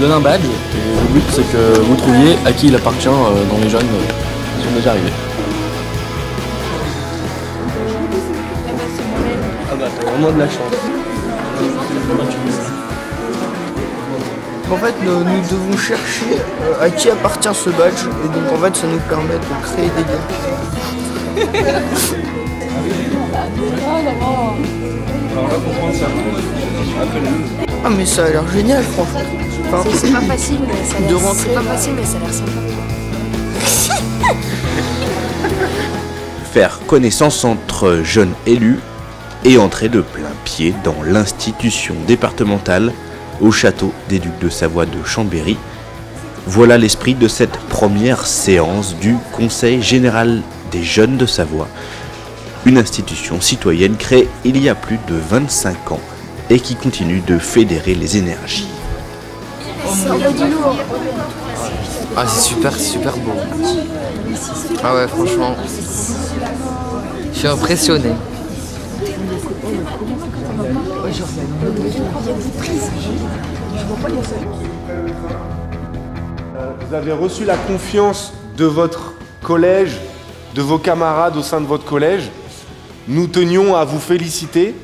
donne un badge et le but c'est que vous trouviez à qui il appartient dans les jeunes qui sont déjà arrivés. Ah bah t'as vraiment de la chance. En fait, nous devons chercher à qui appartient ce badge et donc en fait ça nous permet de créer des liens. Ah mais ça a l'air génial franchement. Enfin, c'est pas facile mais ça a de rentrer. C'est pas facile mais ça a l'air sympa. Faire connaissance entre jeunes élus et entrer de plein pied dans l'institution départementale au château des Ducs de Savoie de Chambéry. Voilà l'esprit de cette première séance du Conseil général des jeunes de Savoie, une institution citoyenne créée il y a plus de 25 ans et qui continue de fédérer les énergies. Ah c'est super beau. Ah ouais franchement, je suis impressionné. Vous avez reçu la confiance de votre collège, de vos camarades au sein de votre collège. Nous tenions à vous féliciter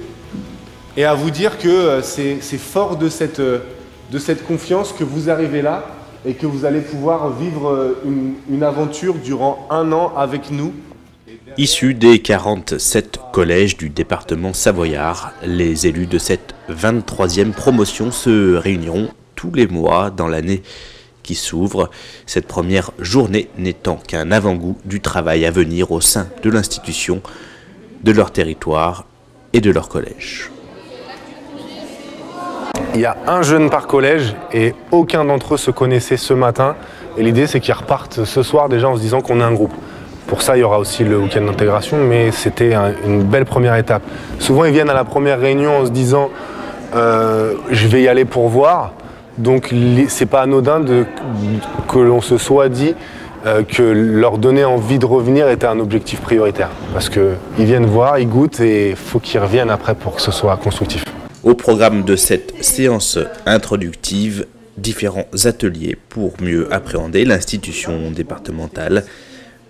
et à vous dire que c'est fort de cette confiance que vous arrivez là et que vous allez pouvoir vivre une aventure durant 1 an avec nous. Issus des 47 collèges du département savoyard, les élus de cette 23e promotion se réuniront tous les mois dans l'année qui s'ouvre, cette première journée n'étant qu'un avant-goût du travail à venir au sein de l'institution, de leur territoire et de leur collège. Il y a un jeune par collège et aucun d'entre eux se connaissait ce matin. Et l'idée c'est qu'ils repartent ce soir déjà en se disant qu'on est un groupe. Pour ça, il y aura aussi le week-end d'intégration, mais c'était une belle première étape. Souvent, ils viennent à la première réunion en se disant je vais y aller pour voir. Donc, c'est pas anodin que l'on se soit dit que leur donner envie de revenir était un objectif prioritaire. Parce qu'ils viennent voir, ils goûtent et il faut qu'ils reviennent après pour que ce soit constructif. Au programme de cette séance introductive, différents ateliers pour mieux appréhender l'institution départementale,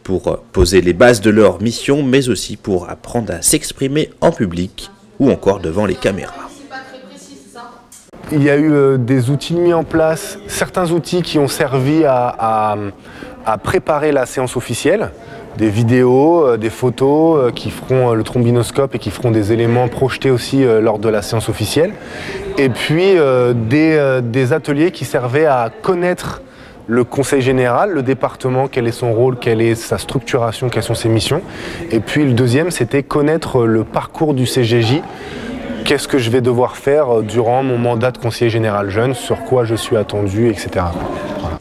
pour poser les bases de leur mission, mais aussi pour apprendre à s'exprimer en public ou encore devant les caméras. Il y a eu des outils mis en place, certains outils qui ont servi à préparer la séance officielle, des vidéos, des photos qui feront le trombinoscope et qui feront des éléments projetés aussi lors de la séance officielle, et puis des ateliers qui servaient à connaître le conseil général, le département, quel est son rôle, quelle est sa structuration, quelles sont ses missions. Et puis le deuxième, c'était connaître le parcours du CGJ. Qu'est-ce que je vais devoir faire durant mon mandat de conseiller général jeune, sur quoi je suis attendu, etc. Voilà.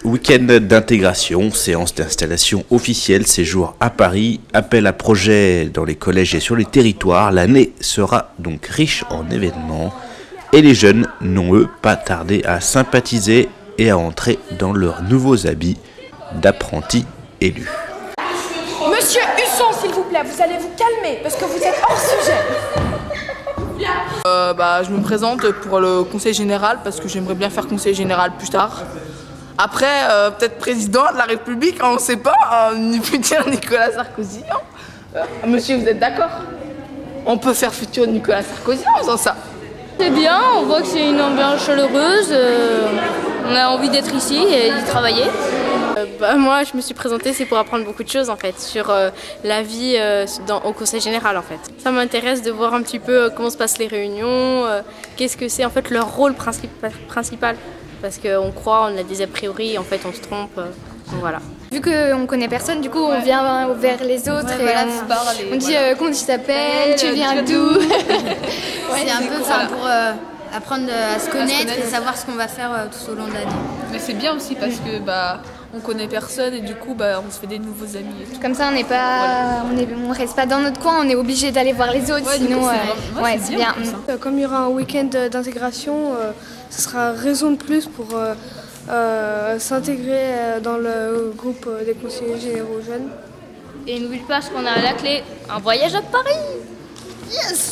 Week-end d'intégration, séance d'installation officielle, séjour à Paris, appel à projet dans les collèges et sur les territoires. L'année sera donc riche en événements et les jeunes n'ont eux pas tardé à sympathiser et à entrer dans leurs nouveaux habits d'apprentis élus. Monsieur Husson, s'il vous plaît, vous allez vous calmer parce que vous êtes hors sujet. Je me présente pour le conseil général parce que j'aimerais bien faire conseil général plus tard. Après, peut-être président de la République, on ne sait pas, ni futur Nicolas Sarkozy. Monsieur, vous êtes d'accord? On peut faire futur Nicolas Sarkozy en faisant ça. C'est bien, on voit que c'est une ambiance chaleureuse, on a envie d'être ici et d'y travailler. Moi, je me suis présentée, c'est pour apprendre beaucoup de choses en fait, sur la vie au conseil général en fait. Ça m'intéresse de voir un petit peu comment se passent les réunions, qu'est-ce que c'est en fait leur rôle principal. Parce qu'on croit, on a des a priori, en fait on se trompe, donc voilà. Vu qu'on connaît personne, du coup on vient vers les autres et voilà, on dit comment tu t'appelles, tu viens d'où. C'est un peu pour apprendre à se connaître et savoir ce qu'on va faire tout au long de l'année. Mais c'est bien aussi parce que on connaît personne et du coup on se fait des nouveaux amis. Et tout. Comme ça on n'est pas, on reste pas dans notre coin, on est obligé d'aller voir les autres, sinon c'est bien. Comme il y aura un week-end d'intégration, ce sera raison de plus pour s'intégrer dans le groupe des conseillers généraux jeunes. Et n'oublie pas ce qu'on a à la clé, un voyage à Paris. Yes!